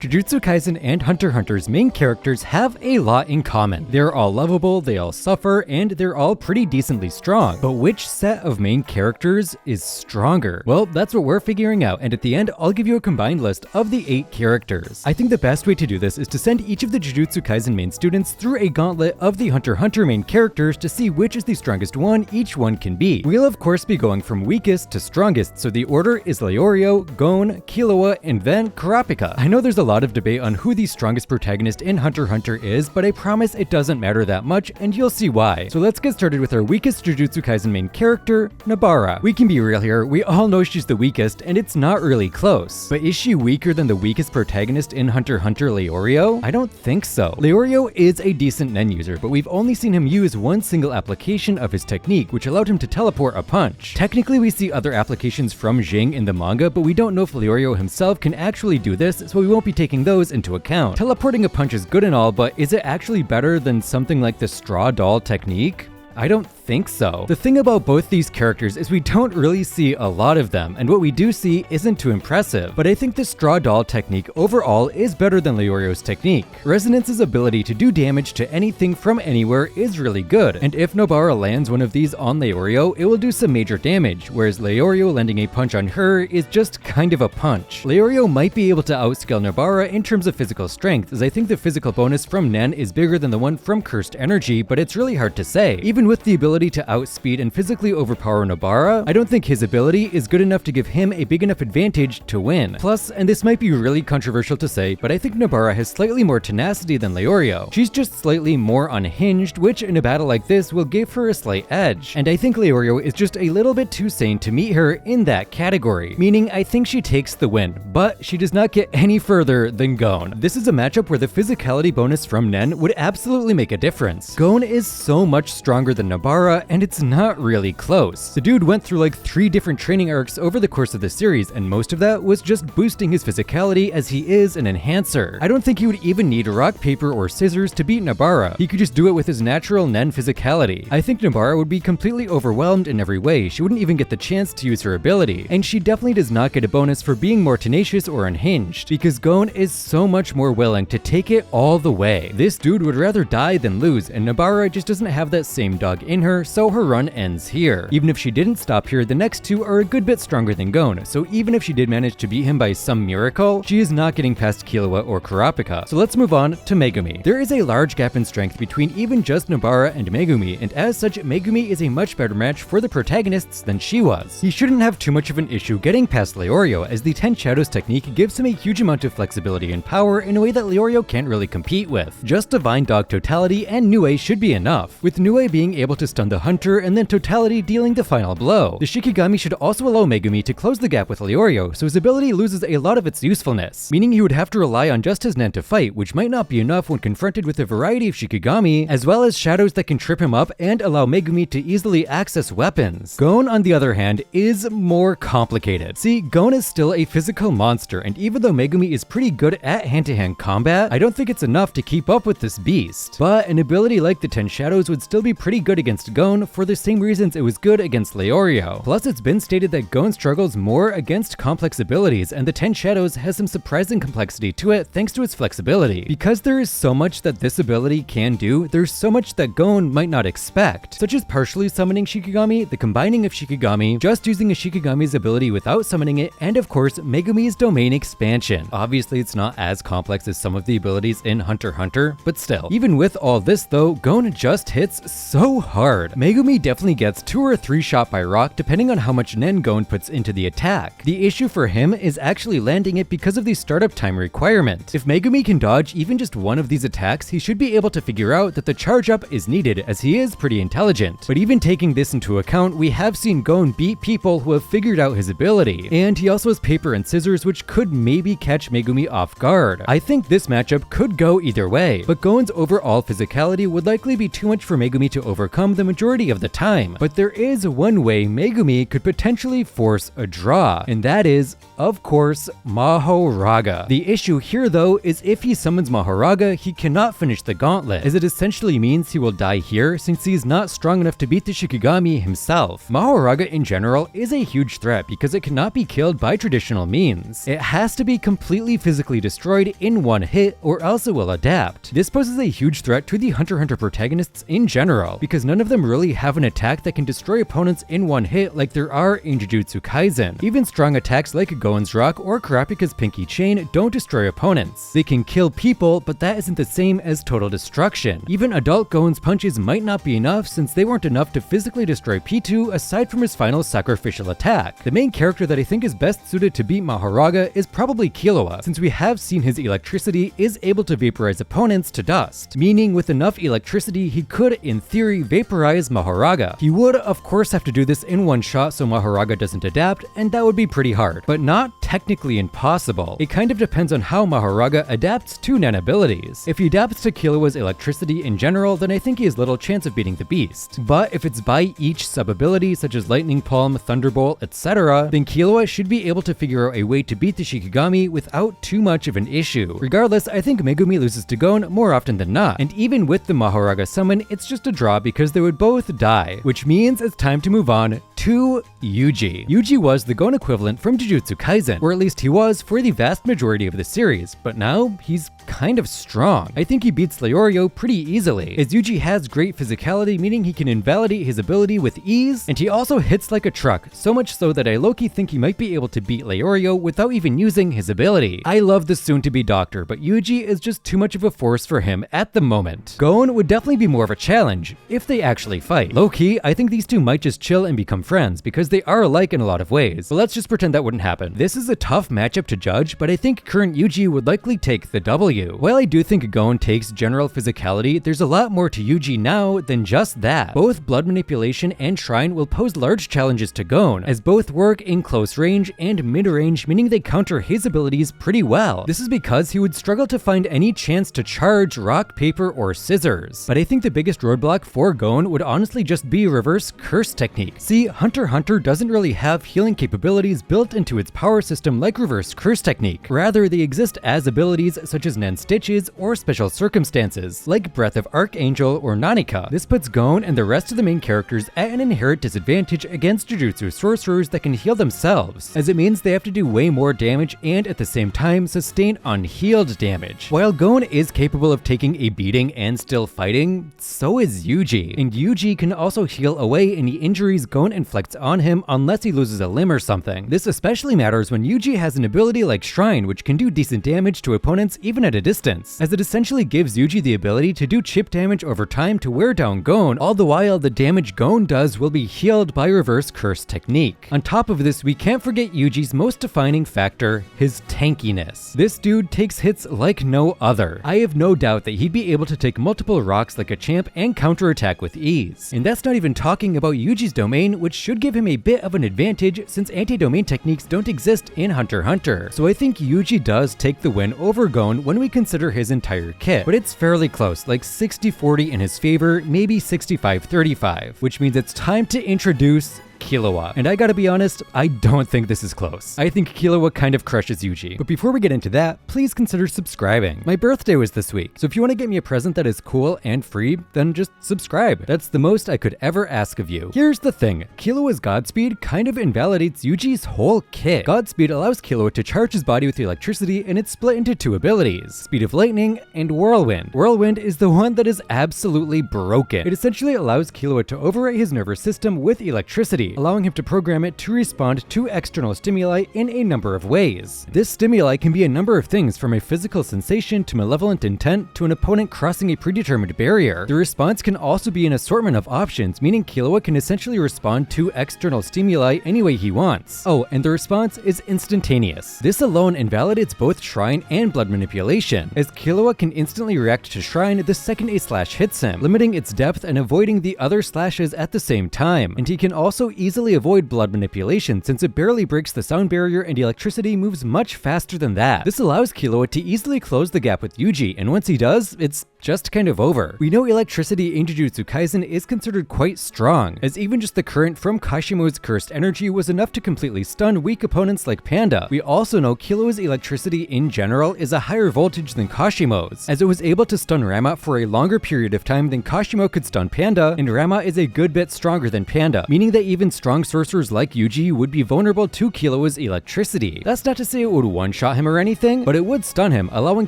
Jujutsu Kaisen and Hunter x Hunter's main characters have a lot in common. They're all lovable, they all suffer, and they're all pretty decently strong. But which set of main characters is stronger? Well, that's what we're figuring out, and at the end, I'll give you a combined list of the 8 characters. I think the best way to do this is to send each of the Jujutsu Kaisen main students through a gauntlet of the Hunter x Hunter main characters to see which is the strongest one each one can be. We'll of course be going from weakest to strongest, so the order is Leorio, Gon, Killua, and then Kurapika. I know there's a lot of debate on who the strongest protagonist in Hunter x Hunter is, but I promise it doesn't matter that much, and you'll see why. So let's get started with our weakest Jujutsu Kaisen main character, Nobara. We can be real here, we all know she's the weakest, and it's not really close. But is she weaker than the weakest protagonist in Hunter x Hunter, Leorio? I don't think so. Leorio is a decent Nen user, but we've only seen him use one single application of his technique, which allowed him to teleport a punch. Technically, we see other applications from Jing in the manga, but we don't know if Leorio himself can actually do this, so we won't be taking those into account. Teleporting a punch is good and all, but is it actually better than something like the straw doll technique? I don't think so. The thing about both these characters is we don't really see a lot of them, and what we do see isn't too impressive, but I think the straw doll technique overall is better than Leorio's technique. Resonance's ability to do damage to anything from anywhere is really good, and if Nobara lands one of these on Leorio, it will do some major damage, whereas Leorio landing a punch on her is just kind of a punch. Leorio might be able to outscale Nobara in terms of physical strength, as I think the physical bonus from Nen is bigger than the one from Cursed Energy, but it's really hard to say. Even with the ability to outspeed and physically overpower Nobara, I don't think his ability is good enough to give him a big enough advantage to win. Plus, and this might be really controversial to say, but I think Nobara has slightly more tenacity than Leorio. She's just slightly more unhinged, which in a battle like this will give her a slight edge. And I think Leorio is just a little bit too sane to meet her in that category, meaning I think she takes the win, but she does not get any further than Gon. This is a matchup where the physicality bonus from Nen would absolutely make a difference. Gon is so much stronger than Nobara, and it's not really close. The dude went through like 3 different training arcs over the course of the series, and most of that was just boosting his physicality as he is an enhancer. I don't think he would even need rock, paper, or scissors to beat Nobara. He could just do it with his natural Nen physicality. I think Nobara would be completely overwhelmed in every way. She wouldn't even get the chance to use her ability, and she definitely does not get a bonus for being more tenacious or unhinged, because Gon is so much more willing to take it all the way. This dude would rather die than lose, and Nobara just doesn't have that same dog in her, so her run ends here. Even if she didn't stop here, the next 2 are a good bit stronger than Gon, so even if she did manage to beat him by some miracle, she is not getting past Killua or Kurapika. So let's move on to Megumi. There is a large gap in strength between even just Nobara and Megumi, and as such, Megumi is a much better match for the protagonists than she was. He shouldn't have too much of an issue getting past Leorio, as the 10 Shadows technique gives him a huge amount of flexibility and power in a way that Leorio can't really compete with. Just Divine Dog Totality and Nue should be enough, with Nue being able to stun the hunter and then Totality dealing the final blow. The Shikigami should also allow Megumi to close the gap with Leorio, so his ability loses a lot of its usefulness, meaning he would have to rely on just his Nen to fight, which might not be enough when confronted with a variety of Shikigami, as well as shadows that can trip him up and allow Megumi to easily access weapons. Gon, on the other hand, is more complicated. See, Gon is still a physical monster, and even though Megumi is pretty good at hand-to-hand combat, I don't think it's enough to keep up with this beast. But an ability like the 10 Shadows would still be pretty good against Gon for the same reasons it was good against Leorio. Plus, it's been stated that Gon struggles more against complex abilities, and the 10 Shadows has some surprising complexity to it thanks to its flexibility. Because there is so much that this ability can do, there's so much that Gon might not expect, such as partially summoning Shikigami, the combining of Shikigami, just using a Shikigami's ability without summoning it, and of course, Megumi's domain expansion. Obviously, it's not as complex as some of the abilities in Hunter x Hunter, but still. Even with all this though, Gon just hits so hard. Megumi definitely gets 2 or 3 shot by rock depending on how much Nen Gon puts into the attack. The issue for him is actually landing it because of the startup time requirement. If Megumi can dodge even just one of these attacks, he should be able to figure out that the charge up is needed, as he is pretty intelligent. But even taking this into account, we have seen Gon beat people who have figured out his ability, and he also has paper and scissors, which could maybe catch Megumi off guard. I think this matchup could go either way, but Gon's overall physicality would likely be too much for Megumi to overcome overcome the majority of the time. But there is one way Megumi could potentially force a draw, and that is, of course, Mahoraga. The issue here though is if he summons Mahoraga, he cannot finish the gauntlet, as it essentially means he will die here since he is not strong enough to beat the Shikigami himself. Mahoraga in general is a huge threat because it cannot be killed by traditional means. It has to be completely physically destroyed in one hit or else it will adapt. This poses a huge threat to the Hunter x Hunter protagonists in general, because none of them really have an attack that can destroy opponents in one hit like there are in Jujutsu Kaisen. Even strong attacks like Goen's Rock or Kurapika's Pinky Chain don't destroy opponents. They can kill people, but that isn't the same as total destruction. Even adult Goen's punches might not be enough since they weren't enough to physically destroy Pitou aside from his final sacrificial attack. The main character that I think is best suited to beat Mahoraga is probably Killua, since we have seen his electricity is able to vaporize opponents to dust, meaning with enough electricity he could, in theory, vaporize Mahoraga. He would, of course, have to do this in one shot so Mahoraga doesn't adapt, and that would be pretty hard, but not technically impossible. It kind of depends on how Mahoraga adapts to Nen abilities. If he adapts to Killua's electricity in general, then I think he has little chance of beating the beast. But if it's by each sub-ability, such as Lightning Palm, Thunderbolt, etc., then Killua should be able to figure out a way to beat the Shikigami without too much of an issue. Regardless, I think Megumi loses to Gon more often than not, and even with the Mahoraga summon, it's just a draw because they would both die, which means it's time to move on to Yuji. Yuji was the Gon equivalent from Jujutsu Kaisen, or at least he was for the vast majority of the series, but now he's kind of strong. I think he beats Leorio pretty easily, as Yuji has great physicality, meaning he can invalidate his ability with ease, and he also hits like a truck, so much so that I low-key think he might be able to beat Leorio without even using his ability. I love the soon-to-be doctor, but Yuji is just too much of a force for him at the moment. Gon would definitely be more of a challenge, if they actually fight. Low-key, I think these two might just chill and become friends, because they are alike in a lot of ways, but let's just pretend that wouldn't happen. This is a tough matchup to judge, but I think current Yuji would likely take the W. While I do think Gon takes general physicality, there's a lot more to Yuji now than just that. Both blood manipulation and shrine will pose large challenges to Gon, as both work in close range and mid-range, meaning they counter his abilities pretty well. This is because he would struggle to find any chance to charge rock, paper, or scissors. But I think the biggest roadblock for Gon would honestly just be reverse curse technique. See, Hunter x Hunter doesn't really have healing capabilities built into its power system like reverse curse technique. Rather, they exist as abilities such as Nen Stitches or special circumstances, like Breath of Archangel or Nanika. This puts Gon and the rest of the main characters at an inherent disadvantage against Jujutsu sorcerers that can heal themselves, as it means they have to do way more damage and at the same time sustain unhealed damage. While Gon is capable of taking a beating and still fighting, so is Yuji, and Yuji can also heal away any injuries Gon inflicts on him unless he loses a limb or something. This especially matters when Yuji has an ability like Shrine, which can do decent damage to opponents even at a distance, as it essentially gives Yuji the ability to do chip damage over time to wear down Gon, all the while the damage Gon does will be healed by reverse curse technique. On top of this, we can't forget Yuji's most defining factor, his tankiness. This dude takes hits like no other. I have no doubt that he'd be able to take multiple rocks like a champ and counterattack with ease. And that's not even talking about Yuji's domain, which should give him a bit of an advantage since anti-domain techniques don't exist in Hunter x Hunter. So I think Yuji does take the win over Gon when we consider his entire kit, but it's fairly close, like 60-40 in his favor, maybe 65-35, which means it's time to introduce Killua. And I gotta be honest, I don't think this is close. I think Killua kind of crushes Yuji. But before we get into that, please consider subscribing. My birthday was this week, so if you want to get me a present that is cool and free, then just subscribe. That's the most I could ever ask of you. Here's the thing, Killua's Godspeed kind of invalidates Yuji's whole kit. Godspeed allows Killua to charge his body with electricity, and it's split into two abilities, Speed of Lightning and Whirlwind. Whirlwind is the one that is absolutely broken. It essentially allows Killua to overwrite his nervous system with electricity, allowing him to program it to respond to external stimuli in a number of ways. This stimuli can be a number of things, from a physical sensation to malevolent intent to an opponent crossing a predetermined barrier. The response can also be an assortment of options, meaning Killua can essentially respond to external stimuli any way he wants. Oh, and the response is instantaneous. This alone invalidates both Shrine and blood manipulation, as Killua can instantly react to Shrine the second a slash hits him, limiting its depth and avoiding the other slashes at the same time. And he can also easily avoid blood manipulation since it barely breaks the sound barrier and electricity moves much faster than that. This allows Killua to easily close the gap with Yuji, and once he does, it's just kind of over. We know electricity in Jujutsu Kaisen is considered quite strong, as even just the current from Kashimo's cursed energy was enough to completely stun weak opponents like Panda. We also know Killua's electricity in general is a higher voltage than Kashimo's, as it was able to stun Rama for a longer period of time than Kashimo could stun Panda, and Rama is a good bit stronger than Panda, meaning that even strong sorcerers like Yuji would be vulnerable to Killua's electricity. That's not to say it would one-shot him or anything, but it would stun him, allowing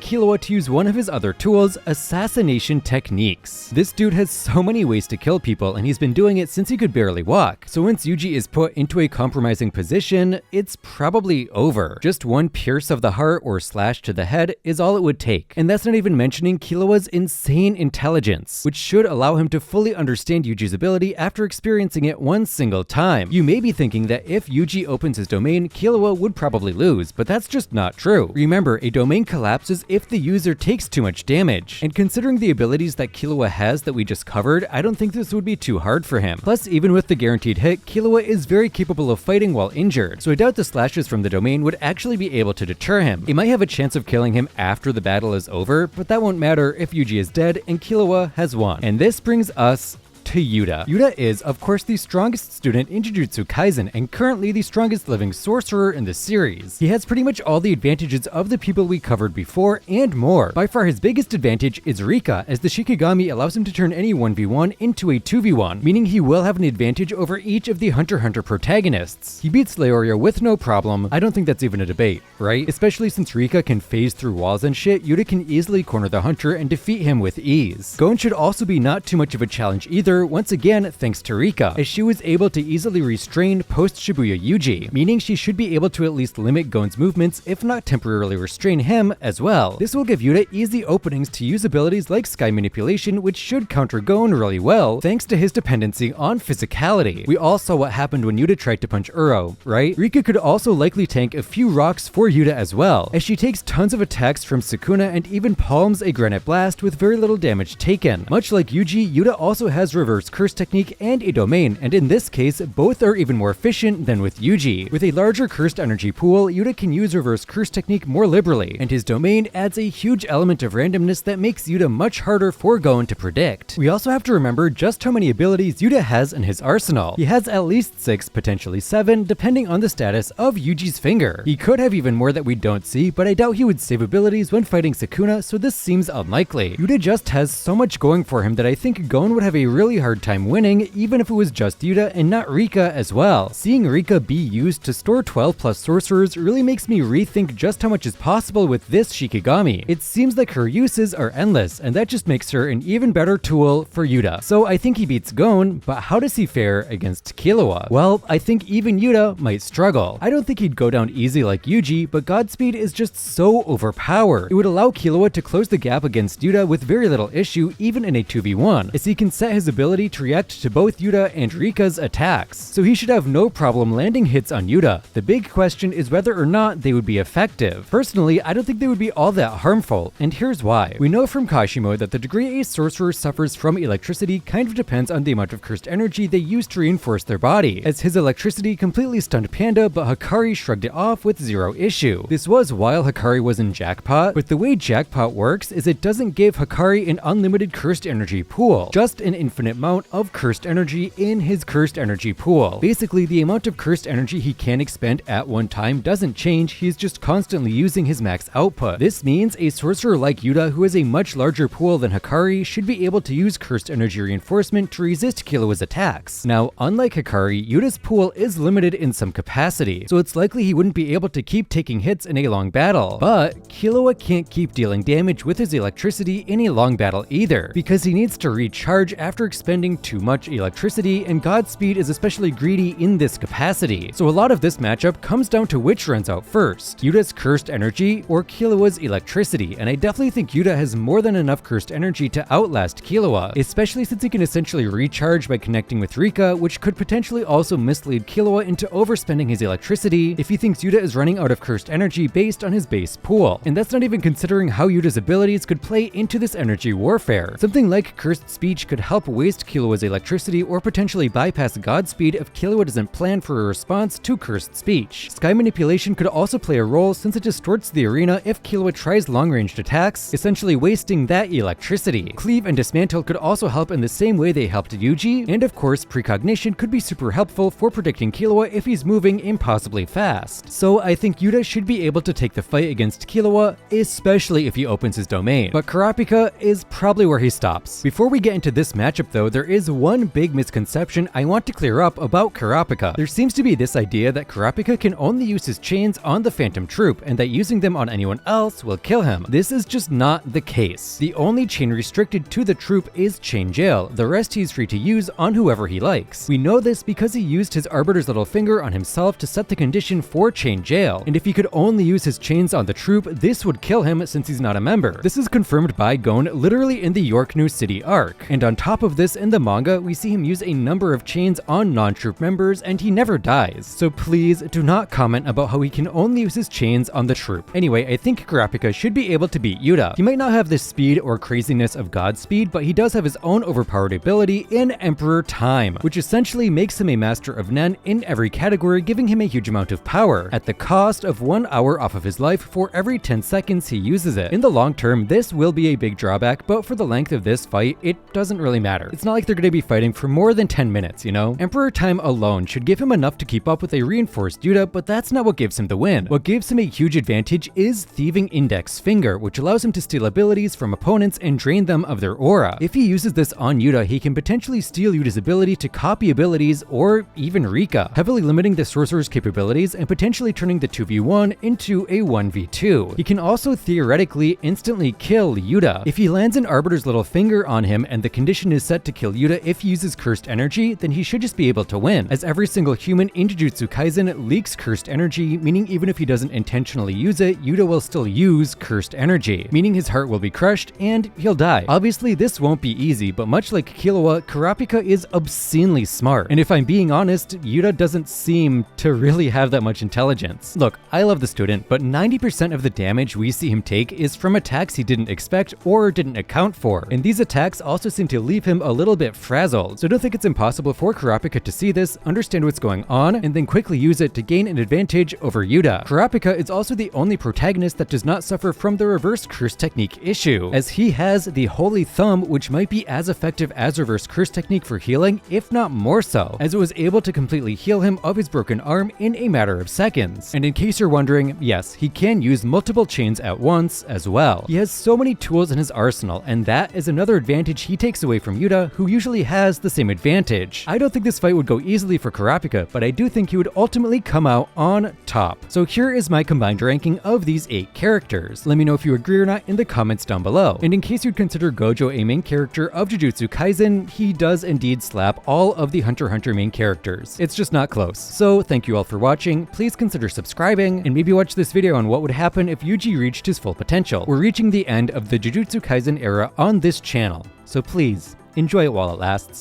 Killua to use one of his other tools, assassination techniques. This dude has so many ways to kill people, and he's been doing it since he could barely walk. So once Yuji is put into a compromising position, it's probably over. Just one pierce of the heart or slash to the head is all it would take. And that's not even mentioning Killua's insane intelligence, which should allow him to fully understand Yuji's ability after experiencing it one single time. You may be thinking that if Yuji opens his domain, Killua would probably lose, but that's just not true. Remember, a domain collapses if the user takes too much damage, and considering the abilities that Killua has that we just covered, I don't think this would be too hard for him. Plus, even with the guaranteed hit, Killua is very capable of fighting while injured, so I doubt the slashes from the domain would actually be able to deter him. It might have a chance of killing him after the battle is over, but that won't matter if Yuji is dead and Killua has won. And this brings us to Yuta. Yuta is, of course, the strongest student in Jujutsu Kaisen and currently the strongest living sorcerer in the series. He has pretty much all the advantages of the people we covered before and more. By far his biggest advantage is Rika, as the Shikigami allows him to turn any 1v1 into a 2v1, meaning he will have an advantage over each of the Hunter x Hunter protagonists. He beats Leorio with no problem. I don't think that's even a debate, right? Especially since Rika can phase through walls and shit, Yuta can easily corner the Hunter and defeat him with ease. Gon should also be not too much of a challenge either, once again thanks to Rika, as she was able to easily restrain post-Shibuya Yuji, meaning she should be able to at least limit Gon's movements if not temporarily restrain him as well. This will give Yuta easy openings to use abilities like Sky Manipulation, which should counter Gon really well thanks to his dependency on physicality. We all saw what happened when Yuta tried to punch Uro, right? Rika could also likely tank a few rocks for Yuta as well, as she takes tons of attacks from Sukuna and even palms a Granite Blast with very little damage taken. Much like Yuji, Yuta also has reverse curse technique and a domain, and in this case, both are even more efficient than with Yuji. With a larger cursed energy pool, Yuta can use reverse curse technique more liberally, and his domain adds a huge element of randomness that makes Yuta much harder for Gon to predict. We also have to remember just how many abilities Yuta has in his arsenal. He has at least 6, potentially 7, depending on the status of Yuji's finger. He could have even more that we don't see, but I doubt he would save abilities when fighting Sukuna, so this seems unlikely. Yuta just has so much going for him that I think Gon would have a really hard time winning, even if it was just Yuta and not Rika as well. Seeing Rika be used to store 12 plus sorcerers really makes me rethink just how much is possible with this Shikigami. It seems like her uses are endless, and that just makes her an even better tool for Yuta. So I think he beats Gon, but how does he fare against Killua? Well, I think even Yuta might struggle. I don't think he'd go down easy like Yuji, but Godspeed is just so overpowered. It would allow Killua to close the gap against Yuta with very little issue, even in a 2v1, as he can set his ability to react to both Yuta and Rika's attacks, so he should have no problem landing hits on Yuta. The big question is whether or not they would be effective. Personally, I don't think they would be all that harmful, and here's why. We know from Kashimo that the degree a sorcerer suffers from electricity kind of depends on the amount of cursed energy they use to reinforce their body, as his electricity completely stunned Panda, but Hakari shrugged it off with zero issue. This was while Hakari was in Jackpot, but the way Jackpot works is it doesn't give Hakari an unlimited cursed energy pool, just an infinite amount of cursed energy in his cursed energy pool. Basically, the amount of cursed energy he can expend at one time doesn't change, he's just constantly using his max output. This means a sorcerer like Yuta, who has a much larger pool than Hakari, should be able to use cursed energy reinforcement to resist Killua's attacks. Now, unlike Hakari, Yuta's pool is limited in some capacity, so it's likely he wouldn't be able to keep taking hits in a long battle. But Killua can't keep dealing damage with his electricity in a long battle either, because he needs to recharge after expending too much electricity, and Godspeed is especially greedy in this capacity. So a lot of this matchup comes down to which runs out first, Yuta's cursed energy or Killua's electricity, and I definitely think Yuta has more than enough cursed energy to outlast Killua, especially since he can essentially recharge by connecting with Rika, which could potentially also mislead Killua into overspending his electricity if he thinks Yuta is running out of cursed energy based on his base pool. And that's not even considering how Yuta's abilities could play into this energy warfare. Something like cursed speech could help Waze waste Killua's electricity or potentially bypass Godspeed if Killua doesn't plan for a response to cursed speech. Sky manipulation could also play a role since it distorts the arena if Killua tries long-ranged attacks, essentially wasting that electricity. Cleave and dismantle could also help in the same way they helped Yuji, and of course precognition could be super helpful for predicting Killua if he's moving impossibly fast. So I think Yuta should be able to take the fight against Killua, especially if he opens his domain. But Kurapika is probably where he stops. Before we get into this matchup though, there is one big misconception I want to clear up about Kurapika. There seems to be this idea that Kurapika can only use his chains on the Phantom Troop and that using them on anyone else will kill him. This is just not the case. The only chain restricted to the troop is Chain Jail. The rest he's free to use on whoever he likes. We know this because he used his Arbiter's little finger on himself to set the condition for Chain Jail, and if he could only use his chains on the troop, this would kill him since he's not a member. This is confirmed by Gon literally in the York New City arc, and on top of this in the manga, we see him use a number of chains on non-troop members and he never dies. So please do not comment about how he can only use his chains on the troop. Anyway, I think Kurapika should be able to beat Yuta. He might not have the speed or craziness of Godspeed, but he does have his own overpowered ability in Emperor Time, which essentially makes him a master of Nen in every category, giving him a huge amount of power, at the cost of 1 hour off of his life for every 10 seconds he uses it. In the long term, this will be a big drawback, but for the length of this fight, it doesn't really matter. It's not like they're going to be fighting for more than 10 minutes, you know? Emperor Time alone should give him enough to keep up with a reinforced Yuta, but that's not what gives him the win. What gives him a huge advantage is Thieving Index Finger, which allows him to steal abilities from opponents and drain them of their aura. If he uses this on Yuta, he can potentially steal Yuta's ability to copy abilities or even Rika, heavily limiting the sorcerer's capabilities and potentially turning the 2v1 into a 1v2. He can also theoretically instantly kill Yuta. If he lands an Arbiter's little finger on him and the condition is set to kill Yuta if he uses cursed energy, then he should just be able to win, as every single human in Jujutsu Kaisen leaks cursed energy, meaning even if he doesn't intentionally use it, Yuta will still use cursed energy, meaning his heart will be crushed and he'll die. Obviously this won't be easy, but much like Killua, Kurapika is obscenely smart, and if I'm being honest, Yuta doesn't seem to really have that much intelligence. Look, I love the student, but 90% of the damage we see him take is from attacks he didn't expect or didn't account for, and these attacks also seem to leave him a little bit frazzled. So I don't think it's impossible for Kurapika to see this, understand what's going on, and then quickly use it to gain an advantage over Yuta. Kurapika is also the only protagonist that does not suffer from the reverse curse technique issue, as he has the Holy Thumb, which might be as effective as reverse curse technique for healing, if not more so, as it was able to completely heal him of his broken arm in a matter of seconds. And in case you're wondering, yes, he can use multiple chains at once as well. He has so many tools in his arsenal, and that is another advantage he takes away from Yuta, who usually has the same advantage. I don't think this fight would go easily for Kurapika, but I do think he would ultimately come out on top. So here is my combined ranking of these 8 characters. Let me know if you agree or not in the comments down below. And in case you'd consider Gojo a main character of Jujutsu Kaisen, he does indeed slap all of the Hunter x Hunter main characters. It's just not close. So thank you all for watching, please consider subscribing, and maybe watch this video on what would happen if Yuji reached his full potential. We're reaching the end of the Jujutsu Kaisen era on this channel, so please, enjoy it while it lasts.